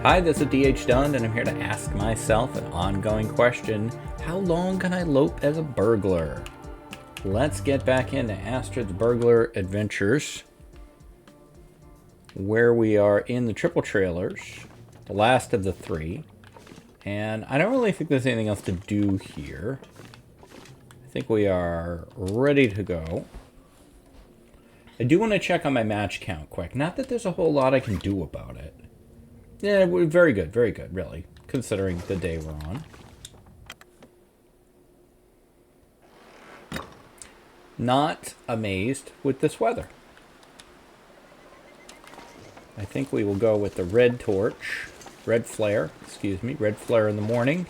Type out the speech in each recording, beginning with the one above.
Hi, this is DH Dunn, and I'm here to ask myself an ongoing question. How long can I lope as a burglar? Let's get back into Astrid's burglar adventures, where we are in the triple trailers, the last of the three. And I don't really think there's anything else to do here. I think we are ready to go. I do want to check on my match count quick. Not that there's a whole lot I can do about it. Yeah, very good, really, considering the day we're on. Not amazed with this weather. I think we will go with the red flare in the morning.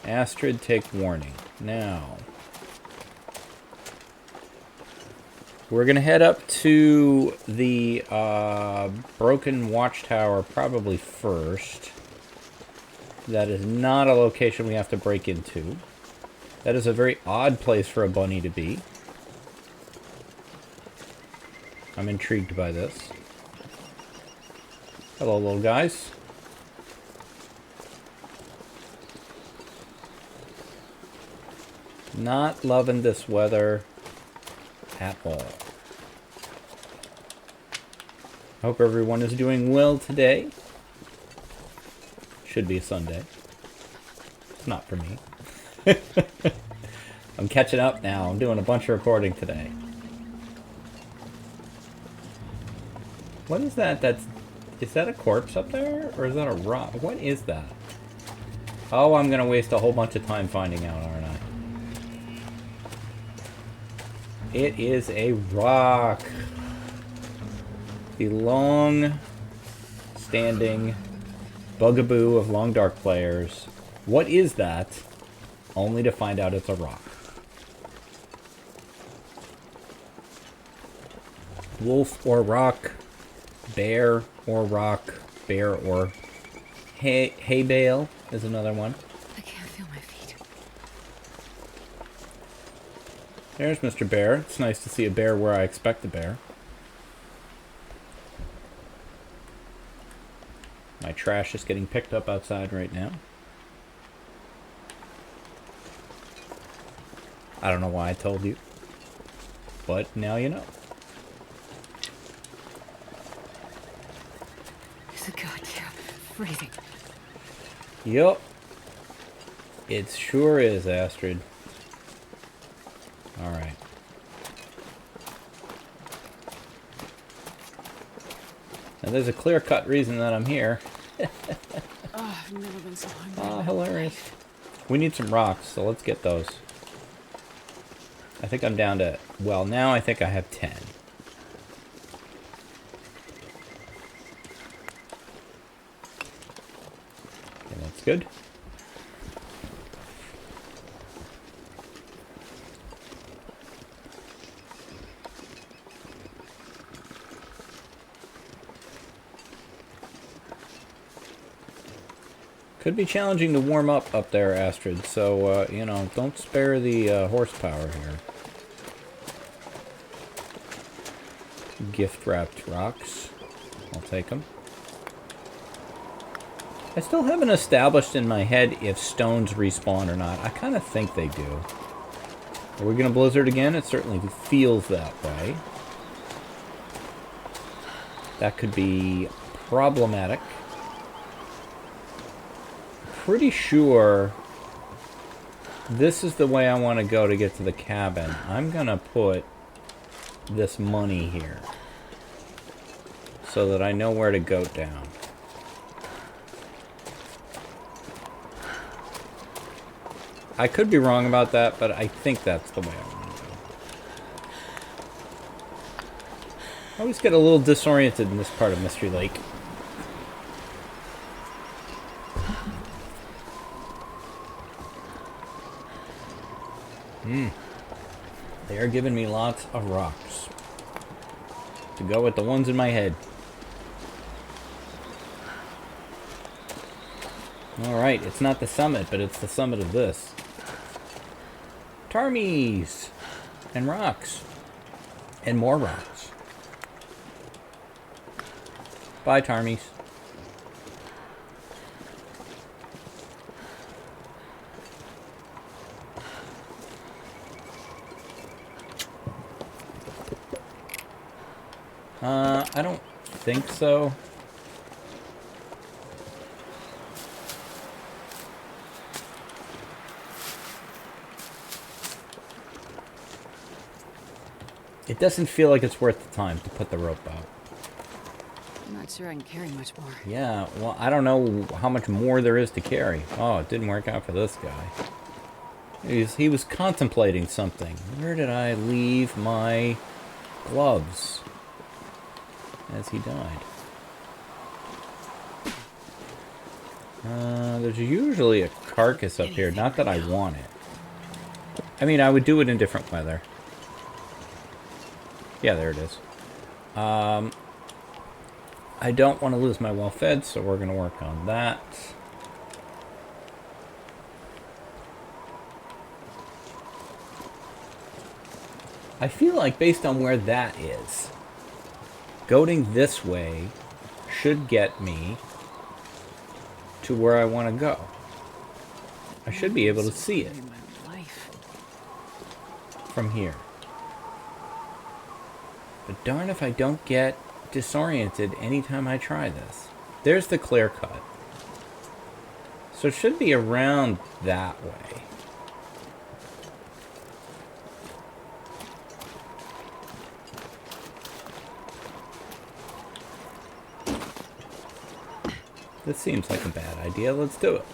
Astrid, take warning. Now, we're going to head up to the broken watchtower probably first. That is not a location we have to break into. That is a very odd place for a bunny to be. I'm intrigued by this. Hello, little guys. Not loving this weather at all. Hope everyone is doing well today. Should be a Sunday. It's not for me. I'm catching up now. I'm doing a bunch of recording today. What is that? Is that a corpse up there? Or is that a rock? What is that? Oh, I'm gonna waste a whole bunch of time finding out, aren't I? It is a rock. The long-standing bugaboo of Long Dark players. What is that? Only to find out it's a rock. Wolf or rock. Bear or rock. Bear or hay bale is another one. I can't feel my feet. There's Mr. Bear. It's nice to see a bear where I expect a bear. My trash is getting picked up outside right now. I don't know why I told you, but now you know. It's a goddamn freezing. Yup. It sure is, Astrid. Alright. Now there's a clear-cut reason that I'm here. I've never been so hungry. Oh, hilarious. We need some rocks, so let's get those. I think I'm down to... Well, now I think I have 10. Okay, that's good. Could be challenging to warm up there, Astrid, so, you know, don't spare the horsepower here. Gift-wrapped rocks. I'll take them. I still haven't established in my head if stones respawn or not. I kind of think they do. Are we going to blizzard again? It certainly feels that way. That could be problematic. Pretty sure this is the way I want to go to get to the cabin. I'm going to put this money here so that I know where to go down. I could be wrong about that, but I think that's the way I want to go. I always get a little disoriented in this part of Mystery Lake. They are giving me lots of rocks to go with the ones in my head. Alright, it's not the summit, but it's the summit of this. Tarmies! And rocks. And more rocks. Bye, Tarmies. I don't think so. It doesn't feel like it's worth the time to put the rope out. I'm not sure I can carry much more. Yeah, well, I don't know how much more there is to carry. Oh, it didn't work out for this guy. He was contemplating something. Where did I leave my gloves? As he died. There's usually a carcass up here. Not that I want it. I mean, I would do it in different weather. Yeah, there it is. I don't want to lose my well-fed, so we're going to work on that. I feel like based on where that is, going this way should get me to where I want to go. I should be able to see it from here. But darn if I don't get disoriented anytime I try this. There's the clear cut. So it should be around that way. This seems like a bad idea. Let's do it.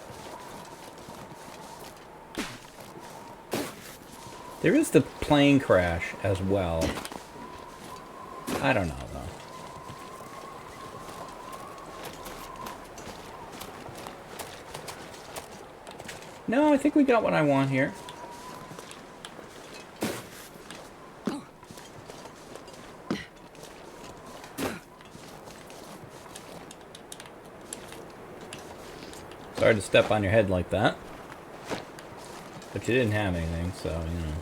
There is the plane crash as well. I don't know, though. No, I think we got what I want here. Sorry to step on your head like that. But you didn't have anything, so, you know.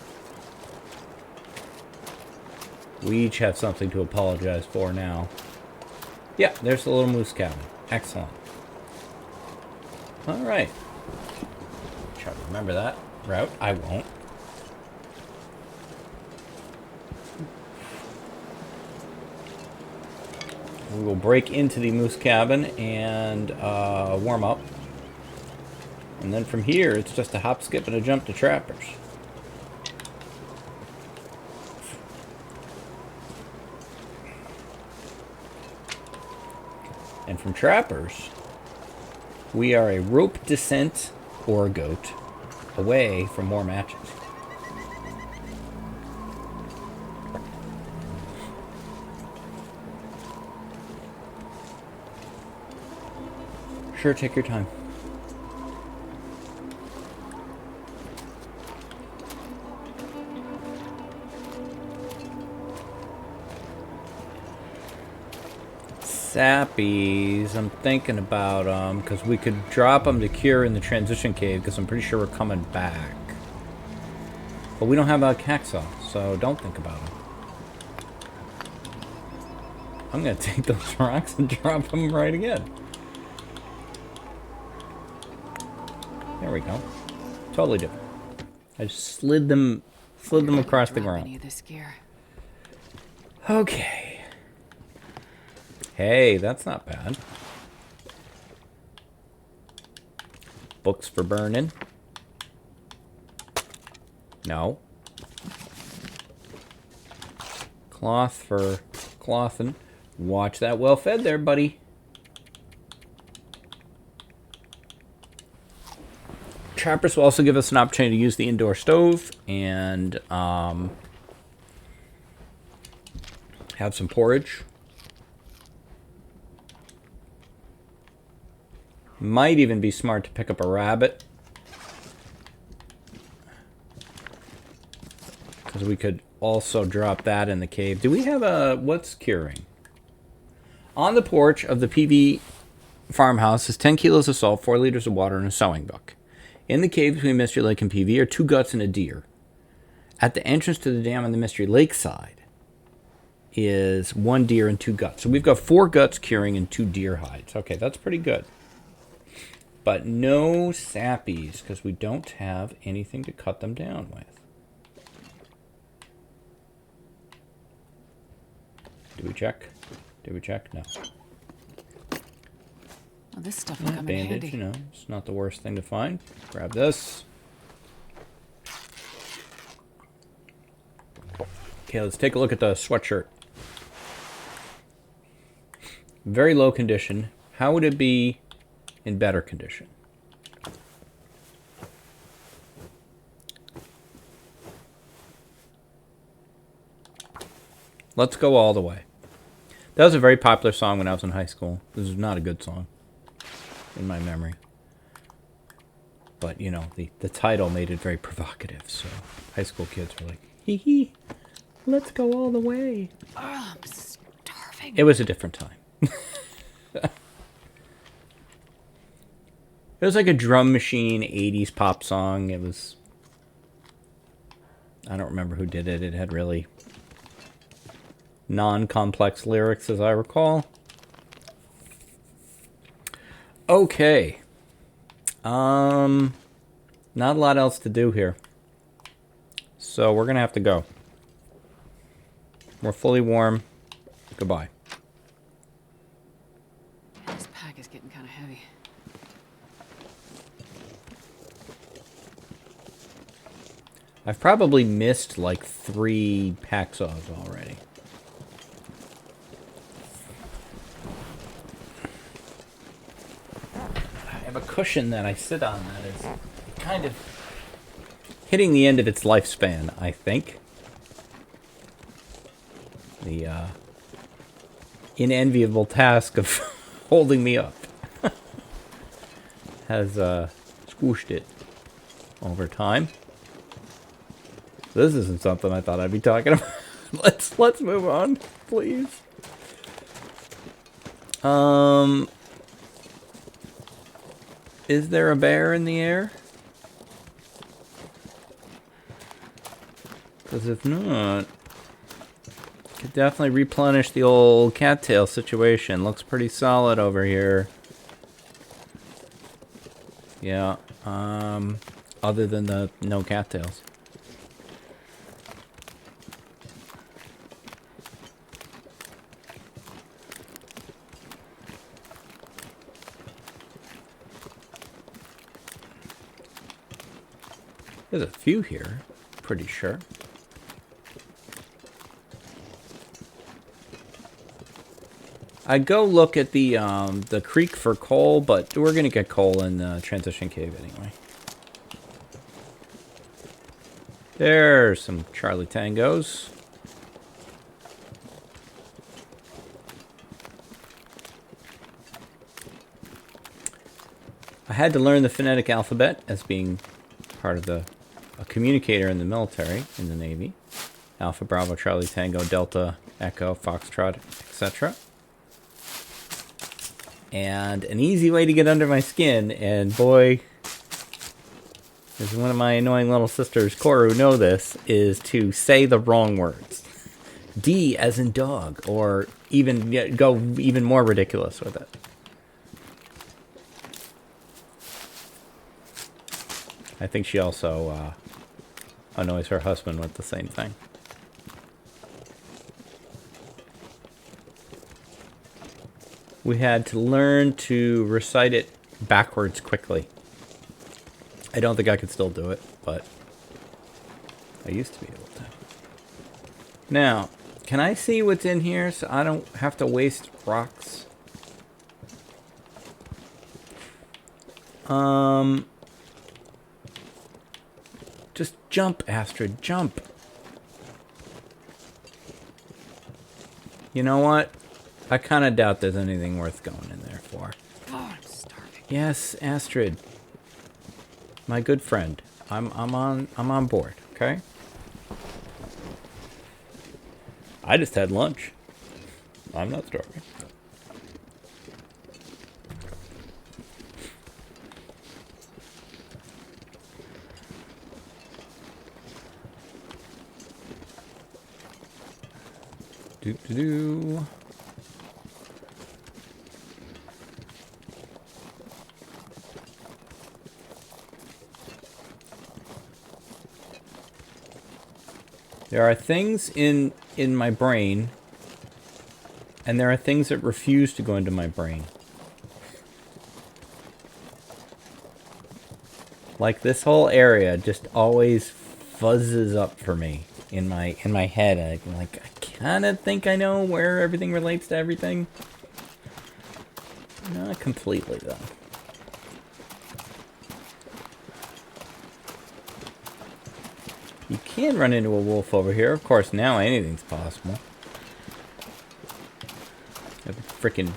We each have something to apologize for now. Yeah, there's the little moose cabin. Excellent. Alright. Try to remember that route. I won't. We will break into the moose cabin and warm up. And then from here, it's just a hop, skip, and a jump to Trappers. And from Trappers, we are a rope descent or a goat away from more matches. Sure, take your time. Sappies, I'm thinking about them, because we could drop them to cure in the transition cave, because I'm pretty sure we're coming back. But we don't have a hacksaw, so don't think about them. I'm going to take those rocks and drop them right again. There we go. Totally different. I just slid them across the ground. Okay. Hey, that's not bad. Books for burning. No. Cloth for clothing. Watch that well fed there, buddy. Trappers will also give us an opportunity to use the indoor stove and have some porridge. Might even be smart to pick up a rabbit. Because we could also drop that in the cave. Do we have a... what's curing? On the porch of the PV farmhouse is 10 kilos of salt, 4 liters of water, and a sewing book. In the cave between Mystery Lake and PV are 2 guts and a deer. At the entrance to the dam on the Mystery Lake side is 1 deer and 2 guts. So we've got 4 guts curing and 2 deer hides. Okay, that's pretty good. But no sappies, because we don't have anything to cut them down with. Do we check? Do we check? No. Well, this stuff will come in Bandage, handy. you know, it's not the worst thing to find. Grab this. Okay, let's take a look at the sweatshirt. Very low condition. How would it be in better condition? Let's go all the way. That was a very popular song when I was in high school. This is not a good song in my memory. But, you know, the title made it very provocative, so high school kids were like, hee hee, let's go all the way. Oh, I'm starving. It was a different time. It was like a drum machine 80s pop song. It was... I don't remember who did it. It had really non-complex lyrics, as I recall. Okay. Not a lot else to do here. So we're going to have to go. We're fully warm. Goodbye. Yeah, this pack is getting kind of heavy. I've probably missed like 3 hacksaws already. I have a cushion that I sit on that is kind of hitting the end of its lifespan, I think. The unenviable task of holding me up has squished it over time. This isn't something I thought I'd be talking about. Let's move on, please. Is there a bear in the air? Because if not, could definitely replenish the old cattail situation. Looks pretty solid over here. Yeah. Other than the no cattails. There's a few here, pretty sure. I'd go look at the creek for coal, but we're gonna get coal in the transition cave anyway. There's some Charlie Tangos. I had to learn the phonetic alphabet as being part of a communicator in the military, in the Navy. Alpha, Bravo, Charlie, Tango, Delta, Echo, Foxtrot, etc. And an easy way to get under my skin, and boy, does one of my annoying little sisters, Koru, know this, is to say the wrong words. D as in dog, or even go even more ridiculous with it. I think she also annoys her husband with the same thing. We had to learn to recite it backwards quickly. I don't think I could still do it, but I used to be able to. Now, can I see what's in here so I don't have to waste rocks? Just jump, Astrid, jump. You know what? I kind of doubt there's anything worth going in there for. Oh, I'm starving. Yes, Astrid. My good friend. I'm on board, okay? I just had lunch. I'm not starving. Do. There are things in my brain And there are things that refuse to go into my brain. Like this whole area just always fuzzes up for me in my head. I'm like, I kind of think I know where everything relates to everything. Not completely, though. You can run into a wolf over here. Of course, now anything's possible. The freaking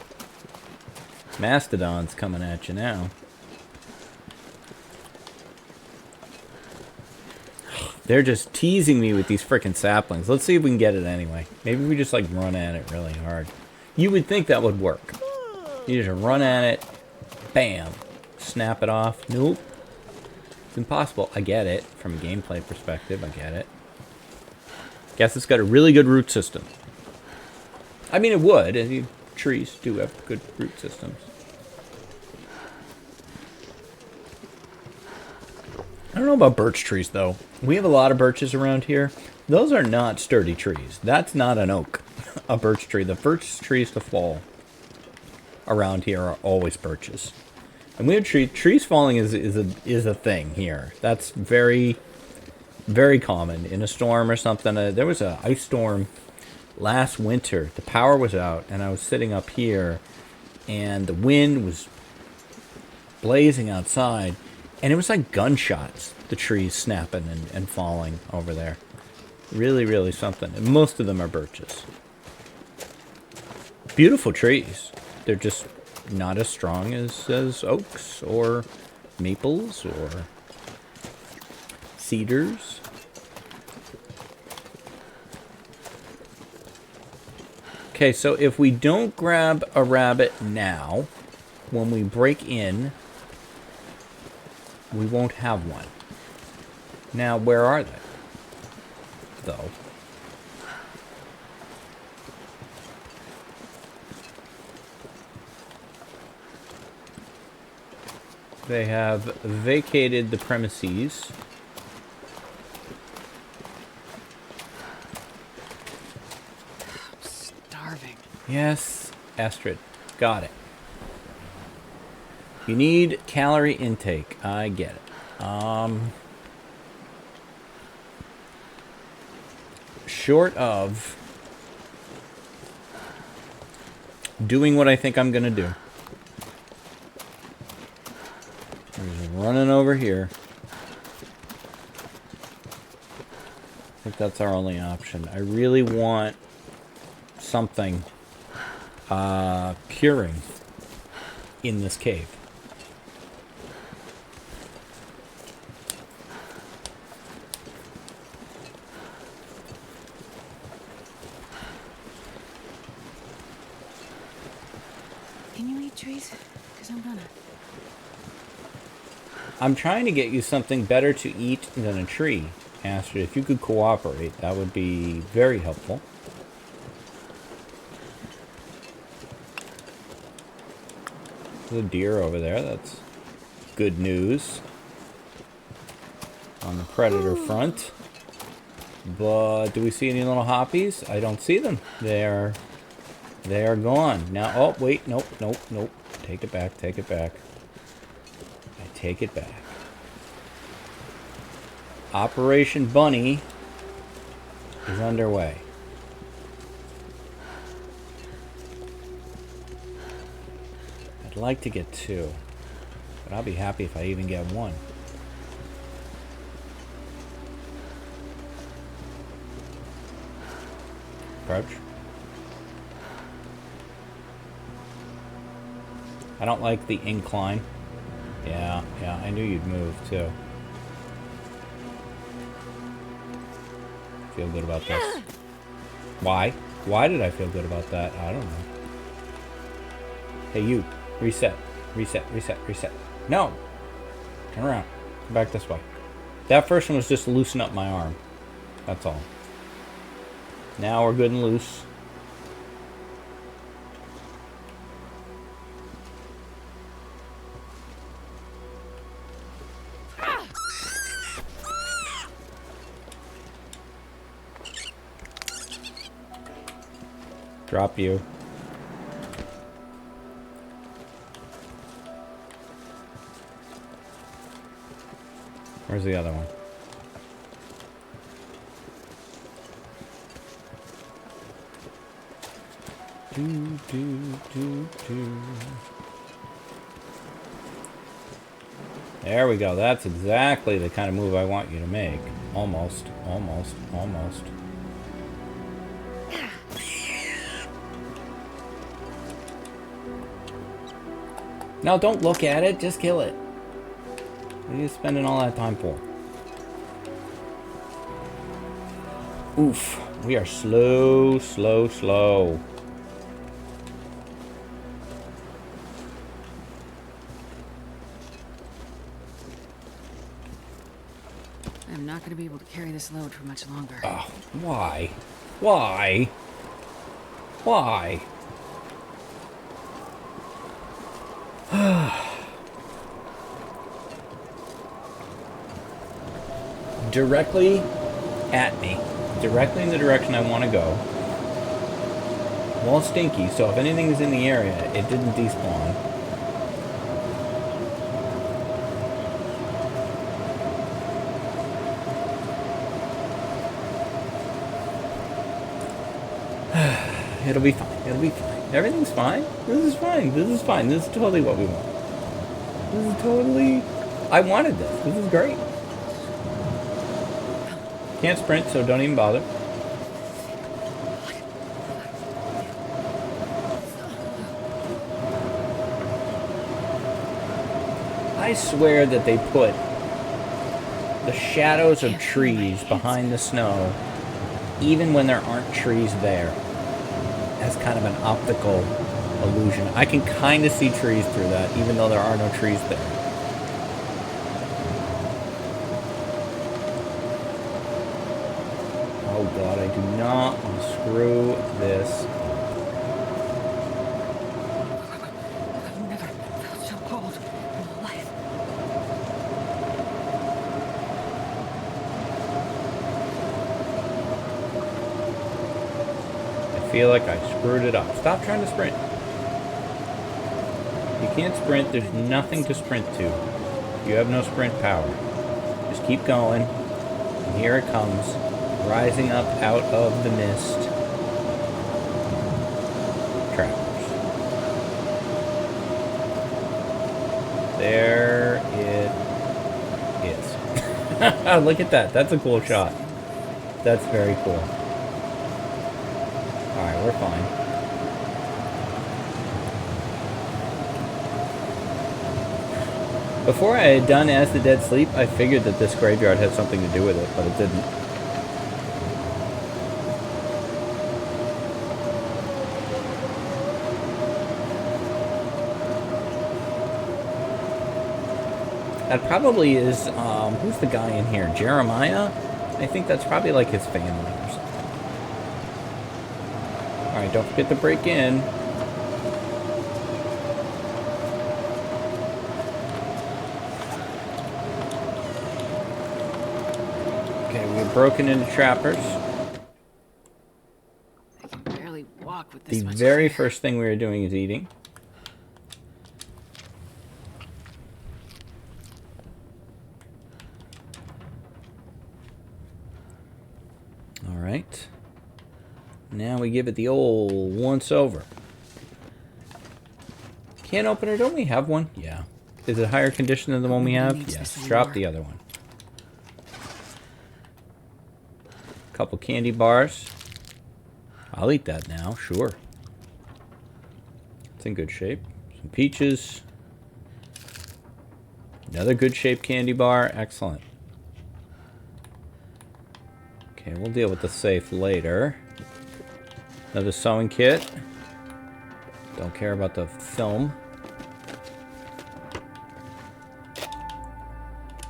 mastodons coming at you now. They're just teasing me with these freaking saplings. Let's see if we can get it anyway. Maybe we just like run at it really hard. You would think that would work. You just run at it. Bam. Snap it off. Nope. It's impossible. I get it. From a gameplay perspective, I get it. Guess it's got a really good root system. I mean, it would. And trees do have good root systems. I don't know about birch trees, though. We have a lot of birches around here. Those are not sturdy trees. That's not an oak. A birch tree. The first trees to fall around here are always birches. And we have trees falling is a thing here. That's very, very common. In a storm or something. There was an ice storm last winter. The power was out, and I was sitting up here, and the wind was blazing outside, and it was like gunshots. The trees snapping and falling over there. Really, really something. And most of them are birches. Beautiful trees. They're just not as strong as oaks or maples or cedars. Okay, so if we don't grab a rabbit now, when we break in, we won't have one. Now, where are they? Though. They have vacated the premises. I'm starving. Yes, Astrid. Got it. You need calorie intake. I get it. Short of doing what I think I'm going to do. I'm just running over here. I think that's our only option. I really want something curing in this cave. Can you eat trees? Because I'm gonna. I'm trying to get you something better to eat than a tree, Astrid. If you could cooperate, that would be very helpful. There's a deer over there. That's good news on the predator front. But do we see any little hoppies? I don't see them. They are gone. Now, oh, wait. Nope. Take it back. Take it back. I take it back. Operation Bunny is underway. I'd like to get 2, but I'll be happy if I even get 1. Crouch. I don't like the incline. Yeah, I knew you'd move too. Feel good about this. Why? Why did I feel good about that? I don't know. Hey, you. Reset. Reset. No! Turn around. Come back this way. That first one was just to loosen up my arm. That's all. Now we're good and loose. Drop you. Where's the other one? There we go. That's exactly the kind of move I want you to make. Almost, almost, almost. No, don't look at it. Just kill it. What are you spending all that time for? Oof. We are slow, slow, slow. I'm not going to be able to carry this load for much longer. Oh, why? Why? Why? Directly at me. Directly in the direction I want to go. Well, stinky, so if anything is in the area, it didn't despawn. It'll be fine. It'll be fine. Everything's fine. This is fine. This is fine. This is totally what we want. This is totally... I wanted this. This is great. Can't sprint, so don't even bother. I swear that they put the shadows of trees behind the snow, even when there aren't trees there, as kind of an optical illusion. I can kind of see trees through that, even though there are no trees there. Oh god, I do not want to screw this. I've never felt so cold in my life. I feel like I screwed it up. Stop trying to sprint. You can't sprint. There's nothing to sprint to. You have no sprint power. Just keep going. And here it comes. Rising up out of the mist. Trappers. There it is. Look at that. That's a cool shot. That's very cool. Alright, we're fine. Before I had done As the Dead Sleep, I figured that this graveyard had something to do with it, but it didn't. That probably is, who's the guy in here? Jeremiah? I think that's probably like his family or something. Alright, don't forget to break in. Okay, we've broken into trappers. I can barely walk with this The much very fear. first thing we were doing is eating. Alright. Now we give it the old once over. Can opener, don't we have one? Yeah. Is it higher condition than the one we have? Nobody needs Yes. this Drop anymore. the other one. Couple candy bars. I'll eat that now, sure. It's in good shape. Some peaches. Another good shaped candy bar. Excellent. Okay, we'll deal with the safe later. Another sewing kit. Don't care about the film.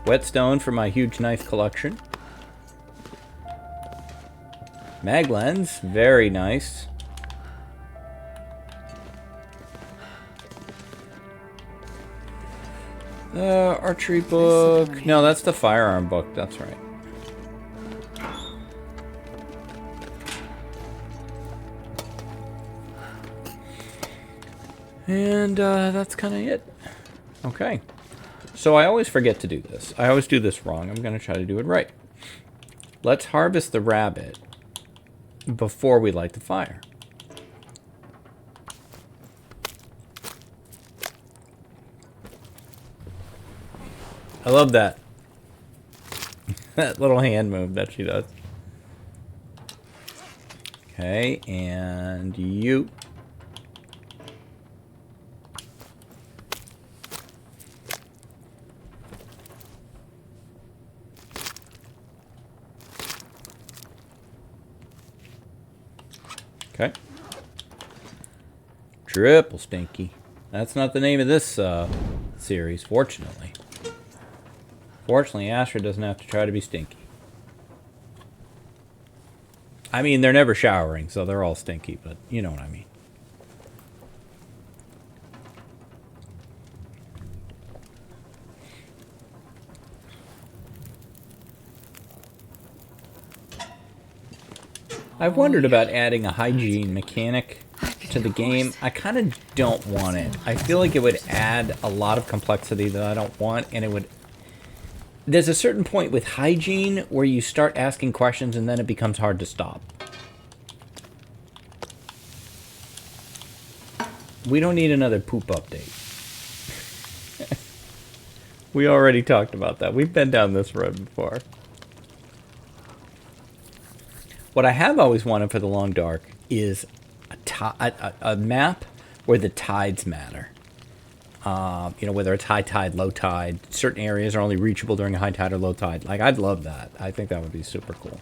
Whetstone for my huge knife collection. Mag lens, very nice. Archery book. No, that's the firearm book. That's right. And that's kind of it. Okay. So I always forget to do this. I always do this wrong. I'm going to try to do it right. Let's harvest the rabbit before we light the fire. I love that. That little hand move that she does. Okay, and you. Okay. Triple stinky. That's not the name of this series, fortunately. Fortunately, Astrid doesn't have to try to be stinky. I mean, they're never showering, so they're all stinky, but you know what I mean. I've wondered about adding a hygiene mechanic to the game. I kind of don't want it. I feel like it would add a lot of complexity that I don't want, and it would... There's a certain point with hygiene where you start asking questions and then it becomes hard to stop. We don't need another poop update. We already talked about that. We've been down this road before. What I have always wanted for the Long Dark is a map where the tides matter. You know, whether it's high tide, low tide. Certain areas are only reachable during high tide or low tide. Like, I'd love that. I think that would be super cool.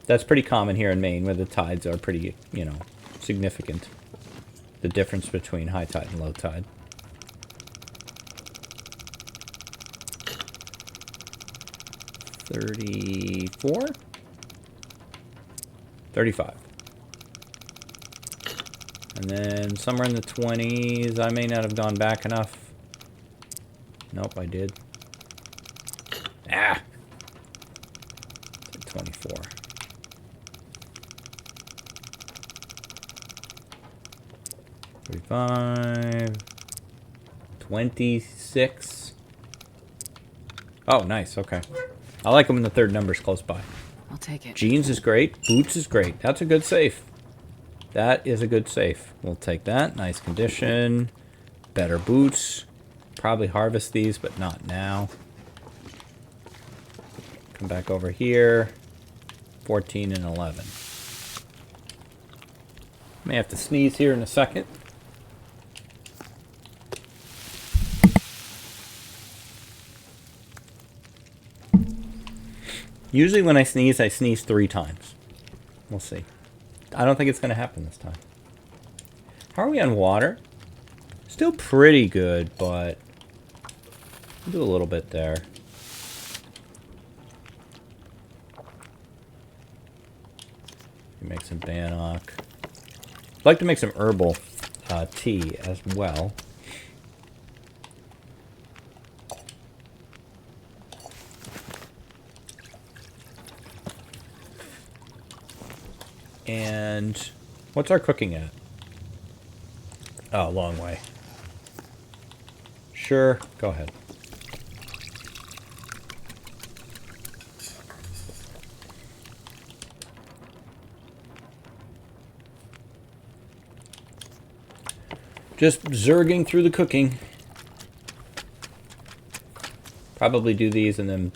That's pretty common here in Maine, where the tides are pretty, you know, significant. The difference between high tide and low tide. $34? $35. And then somewhere in the 20s, I may not have gone back enough. Nope, I did. Ah! 24. $35. 26. Oh, nice, okay. I like them when the third number's close by. I'll take it. Jeans is great. Boots is great. That's a good safe. That is a good safe. We'll take that. Nice condition. Better boots. Probably harvest these, but not now. Come back over here. 14 and 11. May have to sneeze here in a second. Usually when I sneeze 3 times. We'll see. I don't think it's going to happen this time. How are we on water? Still pretty good, but we'll do a little bit there. Make some bannock. I'd like to make some herbal tea as well. And what's our cooking at? Oh, long way. Sure, go ahead. Just zerging through the cooking. Probably do these and then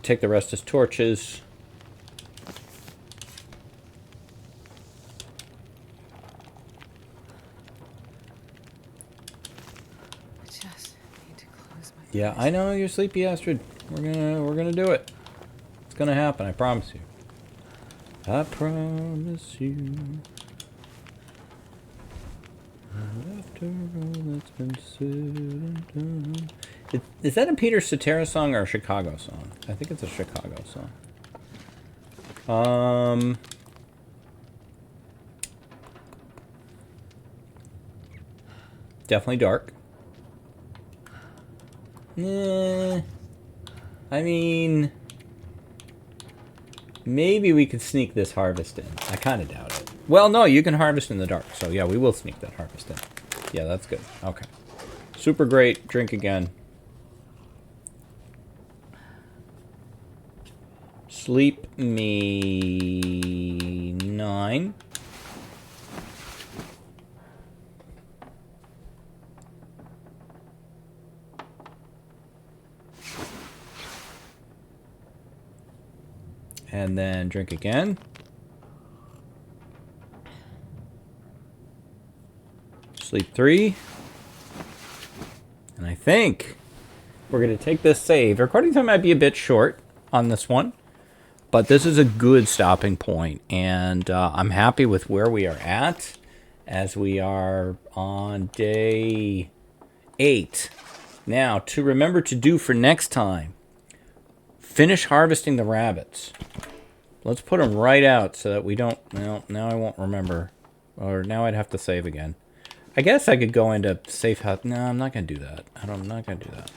take the rest as torches. Yeah, I know you're sleepy, Astrid. We're gonna do it. It's gonna happen, I promise you. I promise you. After all that's been said and done. Is that a Peter Cetera song or a Chicago song? I think it's a Chicago song. Definitely dark. I mean, maybe we could sneak this harvest in. I kind of doubt it. Well, no, you can harvest in the dark. So, yeah, we will sneak that harvest in. Yeah, that's good. Okay. Super great. Drink again. Sleep me 9. And then drink again. Sleep 3. And I think we're going to take this save. Recording time might be a bit short on this one, but this is a good stopping point, and I'm happy with where we are at as we are on day 8. Now, to remember to do for next time, finish harvesting the rabbits. Let's put them right out so that we don't... Well, now I won't remember. Or now I'd have to save again. I guess I could go into safe house. No, I'm not going to do that. I'm not going to do that.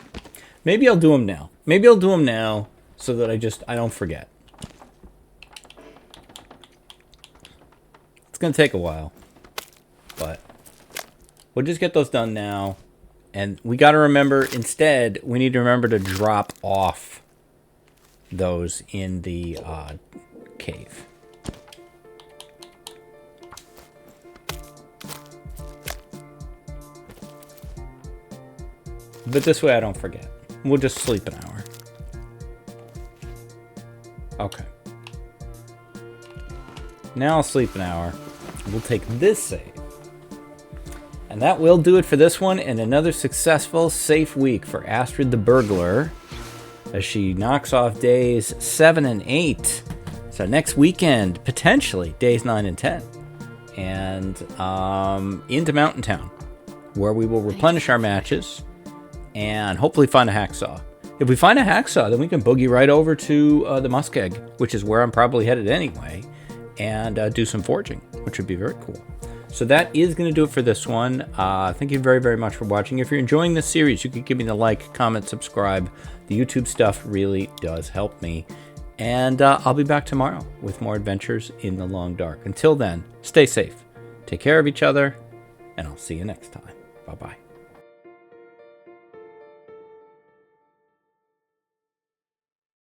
Maybe I'll do them now. Maybe I'll do them now so that I don't forget. It's going to take a while. But we'll just get those done now. And we got to remember, instead, we need to remember to drop off those in the cave. But this way I don't forget. We'll just sleep an hour. Okay. Now I'll sleep an hour. We'll take this save. And that will do it for this one, and another successful, safe week for Astrid the Burglar as she knocks off days 7 and 8. So next weekend, potentially, days 9 and 10. And into Mountain Town, where we will replenish our matches and hopefully find a hacksaw. If we find a hacksaw, then we can boogie right over to the Muskeg, which is where I'm probably headed anyway, and do some forging, which would be very cool. So that is going to do it for this one. Thank you very, very much for watching. If you're enjoying this series, you could give me the like, comment, subscribe. The YouTube stuff really does help me. And I'll be back tomorrow with more adventures in the long dark. Until then, stay safe, take care of each other, and I'll see you next time. Bye-bye.